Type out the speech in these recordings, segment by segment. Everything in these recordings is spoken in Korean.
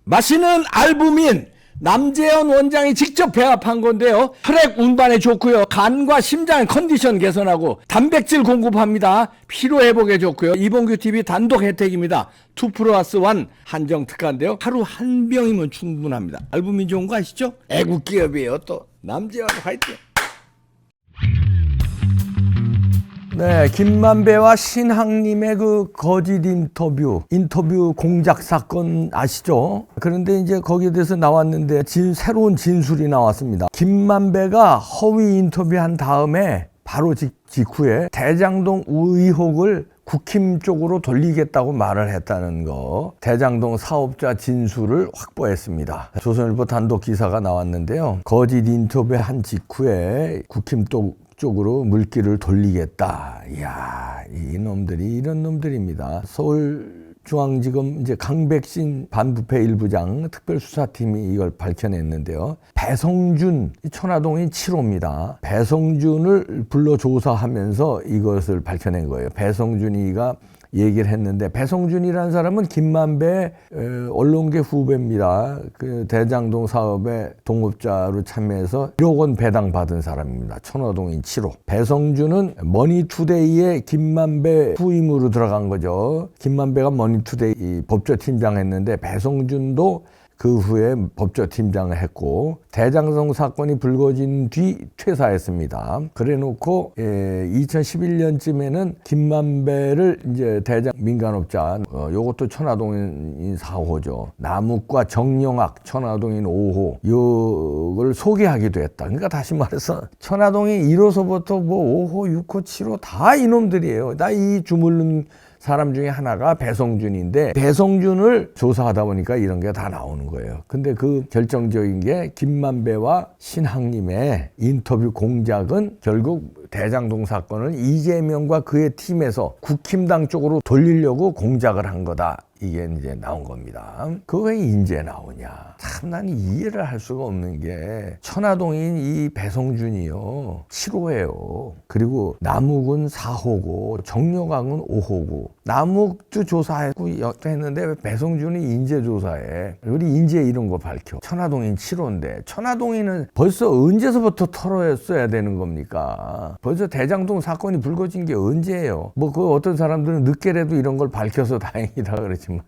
마시는 알부민 남재현 원장이 직접 배합한 건데요. 혈액 운반에 좋고요. 간과 심장 컨디션 개선하고 단백질 공급합니다. 피로 회복에 좋고요. 이봉규 TV 단독 혜택입니다. 2+1 한정 특가인데요. 하루 한 병이면 충분합니다. 알부민 좋은 거 아시죠? 애국 기업이에요. 또 남재현 화이팅. 네, 김만배와 신학님의 그 거짓 인터뷰 공작 사건 아시죠? 그런데 이제 거기에 대해서 나왔는데 새로운 진술이 나왔습니다. 김만배가 허위 인터뷰한 다음에 바로 직후에 대장동 의혹을 국힘 쪽으로 돌리겠다고 말을 했다는 거, 대장동 사업자 진술을 확보했습니다. 조선일보 단독 기사가 나왔는데요. 거짓 인터뷰한 직후에 국힘 쪽으로 물기를 돌리겠다. 이야, 이런 놈들입니다. 서울중앙지검 이제 강백신 반부패 일부장 특별수사팀이 이걸 밝혀냈는데요. 배성준, 천화동인 7호입니다. 배성준을 불러 조사하면서 이것을 밝혀낸 거예요. 배성준이가 얘기를 했는데, 배성준이라는 사람은 김만배 언론계 후배입니다. 그 대장동 사업에 동업자로 참여해서 1억 원 배당 받은 사람입니다. 천화동인 7호. 배성준은 머니투데이에 김만배 후임으로 들어간 거죠. 김만배가 머니투데이 법조팀장 했는데 배성준도 그 후에 법조팀장을 했고, 대장동 사건이 불거진 뒤 퇴사했습니다. 그래 놓고 2011년쯤에는 김만배를 이제 대장 민간업자, 요것도 천화동인 4호죠. 남욱과 정영학 천화동인 5호 요걸 소개하기도 했다. 그러니까 다시 말해서 천화동인 1호서부터 뭐 5호, 6호, 7호 다 이놈들이에요. 다 이 주물른 사람 중에 하나가 배성준인데, 배성준을 조사하다 보니까 이런 게 다 나오는 거예요. 근데 그 결정적인 게 김만배와 신학님의 인터뷰 공작은 결국 대장동 사건을 이재명과 그의 팀에서 국힘당 쪽으로 돌리려고 공작을 한 거다. 이게 이제 나온 겁니다. 그거 왜 이제 나오냐. 참 난 이해를 할 수가 없는 게, 천화동인 이 배성준이요 7호예요. 그리고 남욱은 4호고 정영학은 5호고, 남욱도 조사했고 했는데 왜 배성준이 인재 조사해. 우리 인재 이런 거 밝혀. 천화동인 7호인데 천화동인은 벌써 언제서부터 털어냈어야 되는 겁니까? 벌써 대장동 사건이 불거진 게 언제예요? 뭐 그 어떤 사람들은 늦게라도 이런 걸 밝혀서 다행이다 그러지만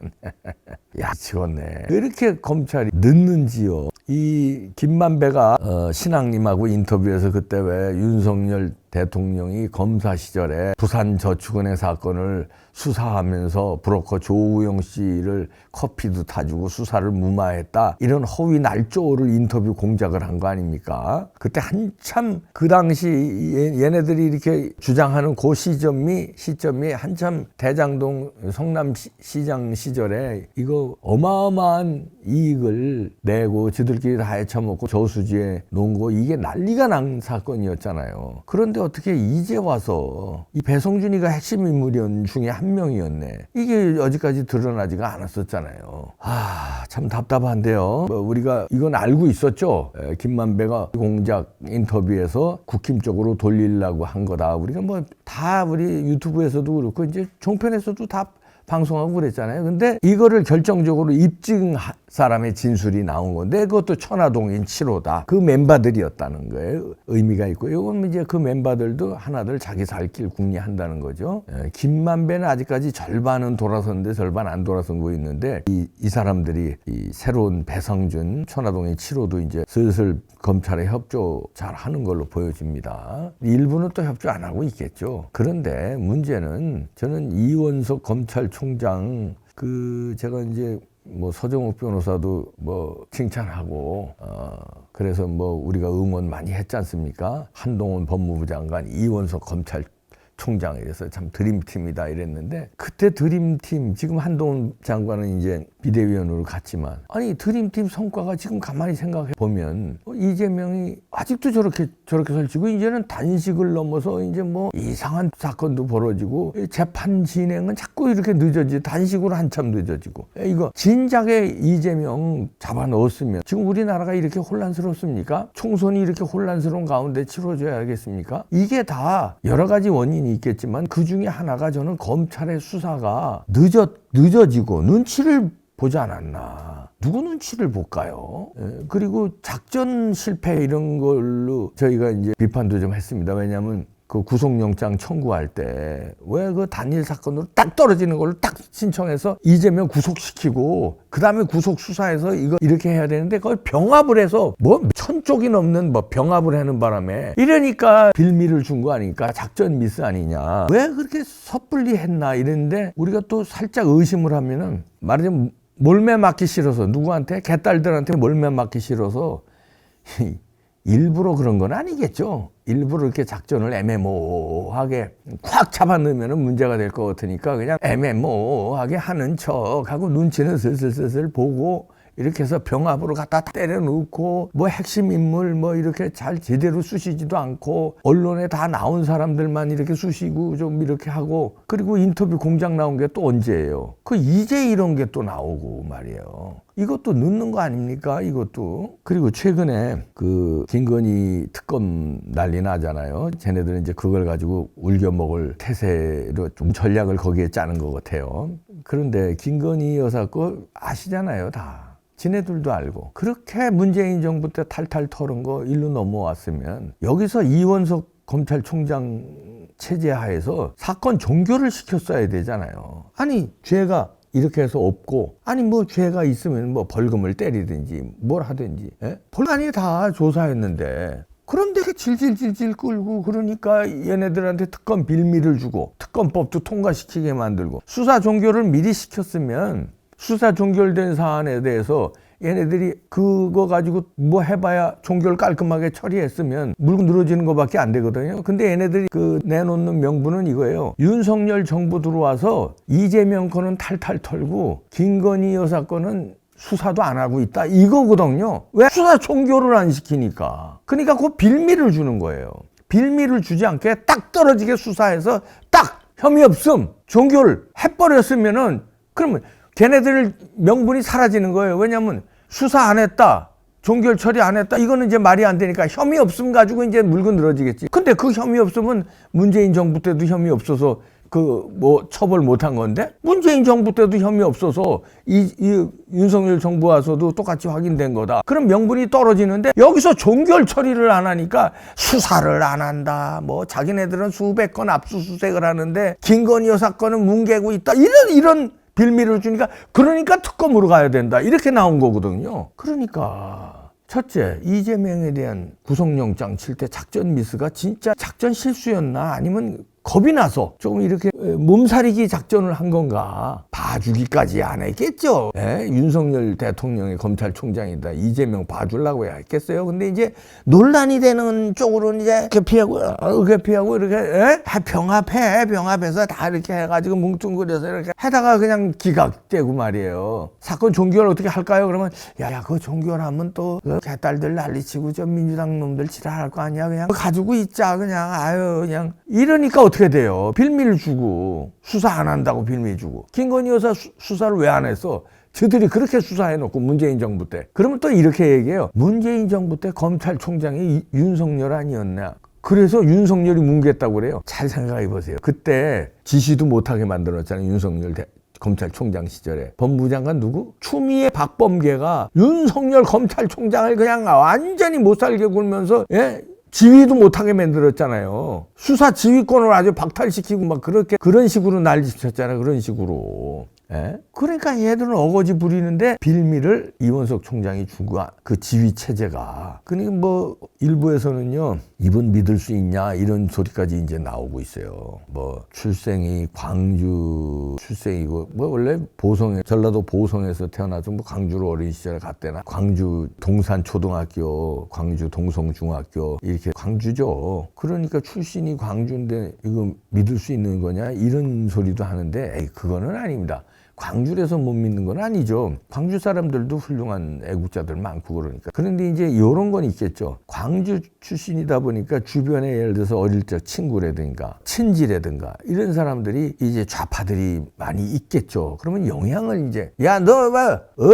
야, 미치겠네. 왜 이렇게 검찰이 늦는지요. 이 김만배가 신학님하고 인터뷰에서 그때 왜 윤석열 대통령이 검사 시절에 부산저축은행 사건을 수사하면서 브로커 조우영 씨를 커피도 타주고 수사를 무마했다, 이런 허위 날조를 인터뷰 공작을 한 거 아닙니까? 그때 한참 그 당시 얘네들이 이렇게 주장하는 그 시점이 한참 대장동 성남시장 시절에 이거 어마어마한 이익을 내고 지들끼리 다 헤쳐먹고 저수지에 놓은 거, 이게 난리가 난 사건이었잖아요. 그런데 어떻게 이제 와서 이 배성준이가 핵심 인물 중에 한 명이었네. 이게 여지까지 드러나지가 않았었잖아요. 참 답답한데요. 우리가 이건 알고 있었죠. 김만배가 공작 인터뷰에서 국힘 쪽으로 돌리려고 한 거다. 우리가 뭐 다 우리 유튜브에서도 그렇고 이제 종편에서도 다 방송하고 그랬잖아요. 근데 이거를 결정적으로 입증한 사람의 진술이 나온 건데, 그것도 천화동인 7호다. 그 멤버들이었다는 거예요. 의미가 있고, 이건 이제 그 멤버들도 하나들 자기 살 길 궁리한다는 거죠. 김만배는 아직까지 절반은 돌아섰는데 절반 안 돌아선 거 있는데, 이 사람들이 이 새로운 배성준, 천화동인 7호도 이제 슬슬 검찰에 협조 잘 하는 걸로 보여집니다. 일부는 또 협조 안 하고 있겠죠. 그런데 문제는, 저는 이원석 검찰총장, 제가 이제 뭐 서정욱 변호사도 뭐 칭찬하고, 그래서 뭐 우리가 응원 많이 했지 않습니까? 한동훈 법무부 장관, 이원석 검찰총장에 대해서 참 드림팀이다 이랬는데, 그때 드림팀, 지금 한동훈 장관은 이제 비대위원으로 갔지만, 아니 드림팀 성과가 지금 가만히 생각해 보면 이재명이 아직도 저렇게 설치고, 이제는 단식을 넘어서 이제 뭐 이상한 사건도 벌어지고, 재판 진행은 자꾸 이렇게 늦어지고, 단식으로 한참 늦어지고, 이거 진작에 이재명 잡아 넣었으면 지금 우리나라가 이렇게 혼란스럽습니까? 총선이 이렇게 혼란스러운 가운데 치러져야겠습니까? 이게 다 여러 가지 원인이 있겠지만 그 중에 하나가, 저는 검찰의 수사가 늦어지고 눈치를 보지 않았나. 누구 눈치를 볼까요? 그리고 작전 실패 이런 걸로 저희가 이제 비판도 좀 했습니다. 왜냐하면 그 구속영장 청구할 때 왜 그 단일 사건으로 딱 떨어지는 걸로 딱 신청해서 이재명 구속시키고 그 다음에 구속 수사해서 이거 이렇게 해야 되는데 그걸 병합을 해서 뭐 1000쪽이 넘는 뭐 병합을 하는 바람에 이러니까 빌미를 준 거 아니니까 작전 미스 아니냐. 왜 그렇게 섣불리 했나 이랬는데 우리가 또 살짝 의심을 하면은 말하자면 몰매 맞기 싫어서 누구한테 개딸들한테 몰매 맞기 싫어서 일부러 그런 건 아니겠죠. 일부러 이렇게 작전을 애매모호하게 콱 잡아넣으면 문제가 될 것 같으니까 그냥 애매모호하게 하는 척하고 눈치는 슬슬슬슬 보고 이렇게 해서 병합으로 갖다 때려놓고 뭐 핵심 인물 뭐 이렇게 잘 제대로 쑤시지도 않고 언론에 다 나온 사람들만 이렇게 쑤시고 좀 이렇게 하고 그리고 인터뷰 공작 나온 게 또 언제예요? 그 이제 이런 게 또 나오고 말이에요. 이것도 늦는 거 아닙니까? 이것도. 그리고 최근에 그 김건희 특검 난리 나잖아요. 쟤네들은 이제 그걸 가지고 울겨먹을 태세로 좀 전략을 거기에 짜는 것 같아요. 그런데 김건희 여사 거 아시잖아요, 다. 지네들도 알고. 그렇게 문재인 정부 때 탈탈 털은 거 일로 넘어왔으면 여기서 이원석 검찰총장 체제 하에서 사건 종결을 시켰어야 되잖아요. 아니 죄가 이렇게 해서 없고 아니 뭐 죄가 있으면 뭐 벌금을 때리든지 뭘 하든지 본안이 다 조사했는데 그런데 질질질질 끌고 그러니까 얘네들한테 특검 빌미를 주고 특검법도 통과시키게 만들고 수사 종결을 미리 시켰으면 수사 종결된 사안에 대해서 얘네들이 그거 가지고 뭐 해봐야 종결 깔끔하게 처리했으면 물고 늘어지는 것밖에 안 되거든요. 근데 얘네들이 그 내놓는 명분은 이거예요. 윤석열 정부 들어와서 이재명 거는 탈탈 털고 김건희 여사 거는 수사도 안 하고 있다 이거거든요. 왜 수사 종결을 안 시키니까. 그러니까 그 빌미를 주는 거예요. 빌미를 주지 않게 딱 떨어지게 수사해서 딱 혐의 없음 종결 해버렸으면은 그러면 걔네들 명분이 사라지는 거예요. 왜냐하면 수사 안 했다, 종결 처리 안 했다, 이거는 이제 말이 안 되니까 혐의 없음 가지고 이제 물고 늘어지겠지. 근데 그 혐의 없음은 문재인 정부 때도 혐의 없어서 그 뭐 처벌 못한 건데 문재인 정부 때도 혐의 없어서 이 윤석열 정부 와서도 똑같이 확인된 거다. 그럼 명분이 떨어지는데 여기서 종결 처리를 안 하니까 수사를 안 한다. 뭐 자기네들은 수백 건 압수수색을 하는데 김건희 여사 건은 뭉개고 있다. 이런 빌미를 주니까 그러니까 특검으로 가야 된다 이렇게 나온 거거든요. 그러니까 첫째 이재명에 대한 구속영장 칠 때 작전 미스가 진짜 작전 실수였나 아니면 겁이 나서 조금 이렇게 몸살이기 작전을 한 건가 봐주기까지 안 했겠죠. 윤석열 대통령의 검찰총장이다 이재명 봐주려고 했겠어요. 근데 이제 논란이 되는 쪽으로는 이제 이렇게 피하고 이렇게 병합해서 다 이렇게 해가지고 뭉뚱그려서 이렇게 하다가 그냥 기각되고 말이에요. 사건 종결 어떻게 할까요? 그러면 야 그거 종결하면 또 개딸들 난리치고 저 민주당 놈들 지랄할 거 아니야. 그냥 가지고 있자 그냥 그냥 이러니까 어떻게 돼요? 빌미를 주고 수사 안 한다고 빌미 주고 김건희 여사 수사를 왜 안 했어? 저들이 그렇게 수사해놓고 문재인 정부 때 그러면 또 이렇게 얘기해요. 문재인 정부 때 검찰총장이 윤석열 아니었나? 그래서 윤석열이 뭉갰다고 그래요. 잘 생각해 보세요. 그때 지시도 못하게 만들었잖아요. 윤석열 검찰총장 시절에 법무부 장관 누구? 추미애 박범계가 윤석열 검찰총장을 그냥 완전히 못 살게 굴면서 지휘도 못하게 만들었잖아요. 수사 지휘권을 아주 박탈시키고 막 그런 식으로 난리쳤잖아요. 그런 식으로. 그러니까 얘들은 어거지 부리는데 빌미를 이원석 총장이 준 거야. 그 지휘 체제가. 그러니까 뭐 일부에서는요. 이분 믿을 수 있냐 이런 소리까지 이제 나오고 있어요. 뭐 출생이 광주 출생이고 뭐 원래 전라도 보성에서 태어나서 뭐 광주로 어린 시절에 갔대나 광주 동산초등학교, 광주 동성중학교 이렇게 광주죠. 그러니까 출신이 광주인데 이거 믿을 수 있는 거냐 이런 소리도 하는데 그거는 아닙니다. 광주에서 못 믿는 건 아니죠. 광주 사람들도 훌륭한 애국자들 많고 그러니까. 그런데 이제 이런 건 있겠죠. 광주 출신이다 보니까 주변에 예를 들어서 어릴 적 친구라든가 친지라든가 이런 사람들이 이제 좌파들이 많이 있겠죠. 그러면 영향을 이제 너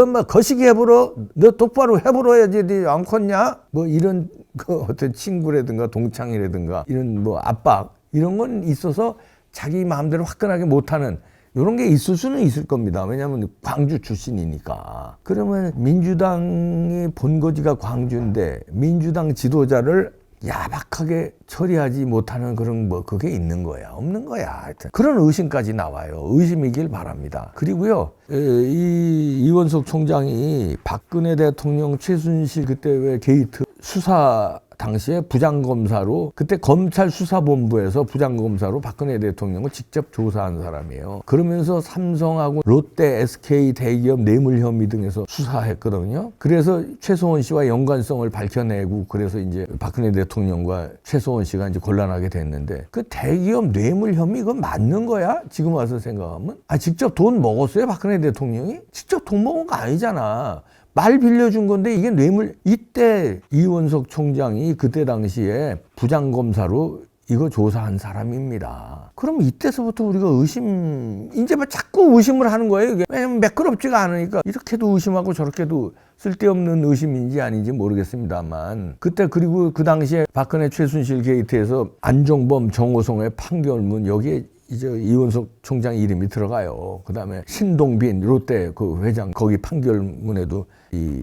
뭐 거시기 해보러 너 똑바로 해보러야지 안 컸냐? 뭐 이런 그 어떤 친구라든가 동창이라든가 이런 뭐 압박 이런 건 있어서 자기 마음대로 화끈하게 못하는 이런 게 있을 수는 있을 겁니다. 왜냐하면 광주 출신이니까. 그러면 민주당의 본거지가 광주인데 민주당 지도자를 야박하게 처리하지 못하는 그런 그게 있는 거야 없는 거야. 하여튼 그런 의심까지 나와요. 의심이길 바랍니다. 그리고요, 이원석 총장이 박근혜 대통령 최순실 그때 왜 게이트 수사 당시에 부장검사로, 그때 검찰수사본부에서 부장검사로 박근혜 대통령을 직접 조사한 사람이에요. 그러면서 삼성하고 롯데, SK 대기업 뇌물 혐의 등에서 수사했거든요. 그래서 최소원 씨와 연관성을 밝혀내고, 그래서 이제 박근혜 대통령과 최소원 씨가 이제 곤란하게 됐는데, 그 대기업 뇌물 혐의 그건 맞는 거야? 지금 와서 생각하면. 직접 돈 먹었어요? 박근혜 대통령이? 직접 돈 먹은 거 아니잖아. 말 빌려준 건데 이게 뇌물. 이때 이원석 총장이 그때 당시에 부장검사로 이거 조사한 사람입니다. 그럼 이때서부터 우리가 이제 뭐 자꾸 의심을 하는 거예요. 이게. 왜냐면 매끄럽지가 않으니까 이렇게도 의심하고 저렇게도 쓸데없는 의심인지 아닌지 모르겠습니다만, 그때 그리고 그 당시에 박근혜 최순실 게이트에서 안종범, 정호성의 판결문, 여기에 이제 이원석 총장 이름이 들어가요. 그 다음에 신동빈 롯데 그 회장 거기 판결문에도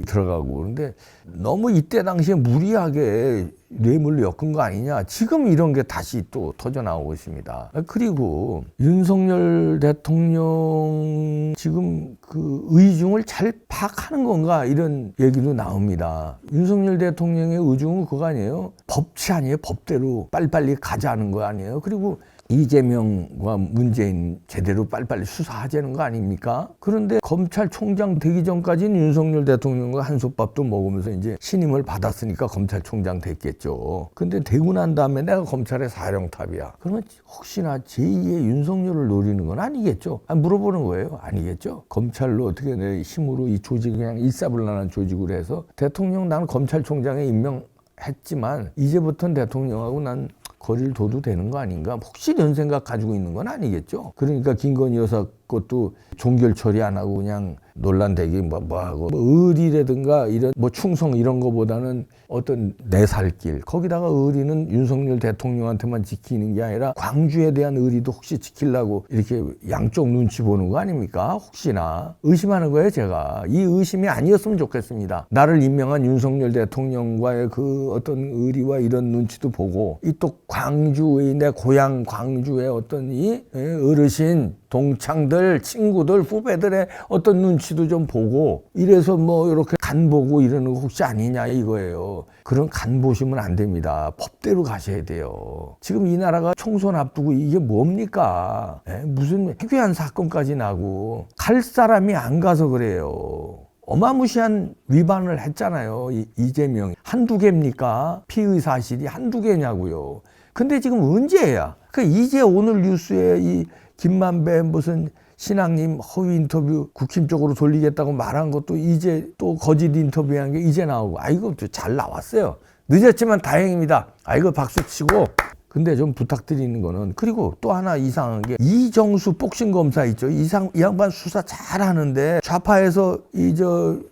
들어가고. 그런데 너무 이때 당시에 무리하게 뇌물로 엮은 거 아니냐. 지금 이런 게 다시 또 터져 나오고 있습니다. 그리고 윤석열 대통령 지금 그 의중을 잘 파악하는 건가, 이런 얘기도 나옵니다. 윤석열 대통령의 의중은 그거 아니에요? 법치 아니에요? 법대로 빨리빨리 가자는 거 아니에요? 그리고 이재명과 문재인 제대로 빨리빨리 수사하자는 거 아닙니까? 그런데 검찰총장 되기 전까지는 윤석열 대통령과 한솥밥도 먹으면서 이제 신임을 받았으니까 검찰총장 됐겠죠. 근데 되고 난 다음에 내가 검찰의 사령탑이야. 그러면 혹시나 제2의 윤석열을 노리는 건 아니겠죠? 물어보는 거예요. 아니겠죠? 검찰로 어떻게 내 힘으로 이 조직을 그냥 일사불란한 조직으로 해서 대통령, 나는 검찰총장에 임명했지만 이제부터는 대통령하고 난 거리를 둬도 되는 거 아닌가? 혹시 이런 생각 가지고 있는 건 아니겠죠? 그러니까 김건희 여사 것도 종결 처리 안 하고 그냥 논란되기 뭐하고 의리라든가 이런 충성 이런 거보다는 어떤 내 살 길, 거기다가 의리는 윤석열 대통령한테만 지키는 게 아니라 광주에 대한 의리도 혹시 지키려고 이렇게 양쪽 눈치 보는 거 아닙니까? 혹시나 의심하는 거예요. 제가 이 의심이 아니었으면 좋겠습니다. 나를 임명한 윤석열 대통령과의 그 어떤 의리와 이런 눈치도 보고, 이 또 광주의, 내 고향 광주의 어떤 이 어르신 동창들, 친구들, 후배들의 어떤 눈치도 좀 보고, 이래서 이렇게 간 보고 이러는 거 혹시 아니냐 이거예요. 그런 간 보시면 안 됩니다. 법대로 가셔야 돼요. 지금 이 나라가 총선 앞두고 이게 뭡니까? 무슨 해괴한 사건까지 나고 갈 사람이 안 가서 그래요. 어마무시한 위반을 했잖아요. 이재명이. 한두 개입니까? 피의 사실이 한두 개냐고요. 근데 지금 언제야? 이제 오늘 뉴스에 이 김만배 무슨 신앙님 허위 인터뷰 국힘 쪽으로 돌리겠다고 말한 것도 이제 또 거짓 인터뷰한 게 이제 나오고, 이거 잘 나왔어요. 늦었지만 다행입니다. 이거 박수 치고. 근데 좀 부탁드리는 거는, 그리고 또 하나 이상한 게, 이정수 복싱 검사 있죠. 이 양반 수사 잘하는데 좌파에서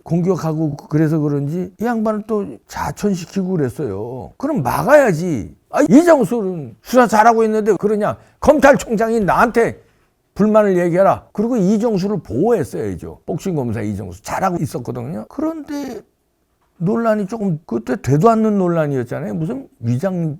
공격하고 그래서 그런지 이 양반을 또 자천시키고 그랬어요. 그럼 막아야지. 이정수는 수사 잘하고 있는데 그러냐? 검찰총장이 나한테 불만을 얘기해라. 그리고 이정수를 보호했어야죠. 복싱 검사 이정수 잘하고 있었거든요. 그런데 논란이 조금, 그때 되도 않는 논란이었잖아요. 무슨 위장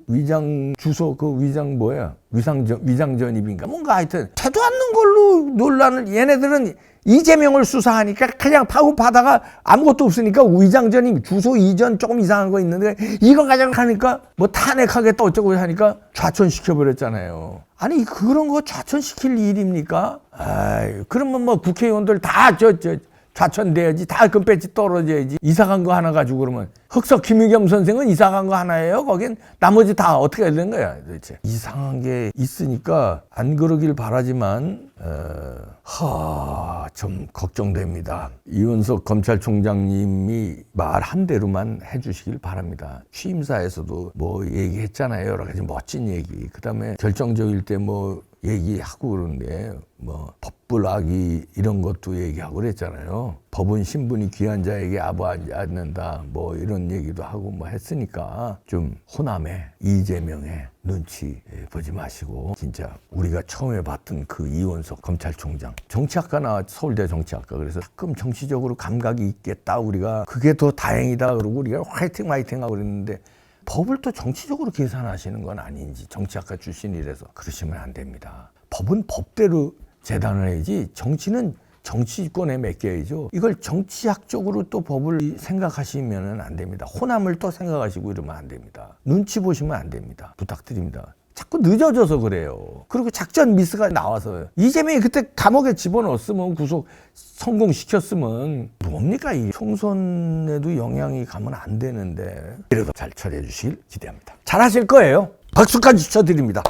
주소, 위장 전입인가 뭔가, 하여튼 되도 않는 걸로 논란을. 얘네들은 이재명을 수사하니까 그냥 파고파다가 아무것도 없으니까 위장 전입, 주소 이전 조금 이상한 거 있는데 이거 가지고 하니까 탄핵하겠다 어쩌고 하니까 좌천시켜버렸잖아요. 그런 거 좌천시킬 일입니까? 그러면 국회의원들 다 좌천돼야지. 다 금배지 떨어져야지. 이사간 거 하나 가지고 그러면. 흑석 김유겸 선생은 이사간 거 하나예요. 거긴 나머지 다 어떻게 해야 되는 거야 도대체. 이상한 게 있으니까 안 그러길 바라지만 좀 걱정됩니다. 이원석 검찰총장님이 말한 대로만 해주시길 바랍니다. 취임사에서도 얘기했잖아요. 여러 가지 멋진 얘기. 그 다음에 결정적일 때 얘기하고 그러는데 뭐 법불악이 이런 것도 얘기하고 그랬잖아요. 법은 신분이 귀한 자에게 아부하지 않는다 뭐 이런 얘기도 하고 뭐 했으니까 좀 호남에 이재명의 눈치 보지 마시고 진짜 우리가 처음에 봤던 그 이원석 검찰총장 정치학과 나왔 서울대 정치학과 그래서 가끔 정치적으로 감각이 있겠다 우리가 그게 더 다행이다 그러고 우리가 화이팅 하고 그랬는데 법을 또 정치적으로 계산하시는 건 아닌지 정치학과 출신이라서 그러시면 안 됩니다. 법은 법대로 재단을 해야지 정치는 정치권에 맡겨야죠. 이걸 정치학적으로 또 법을 생각하시면 안 됩니다. 호남을 또 생각하시고 이러면 안 됩니다. 눈치 보시면 안 됩니다. 부탁드립니다. 자꾸 늦어져서 그래요. 그리고 작전 미스가 나와서 이재명이 그때 감옥에 집어넣었으면 구속 성공시켰으면 뭡니까 이 총선에도 영향이 가면 안 되는데 이래도 잘 처리해 주시길 기대합니다. 잘하실 거예요. 박수까지 쳐드립니다.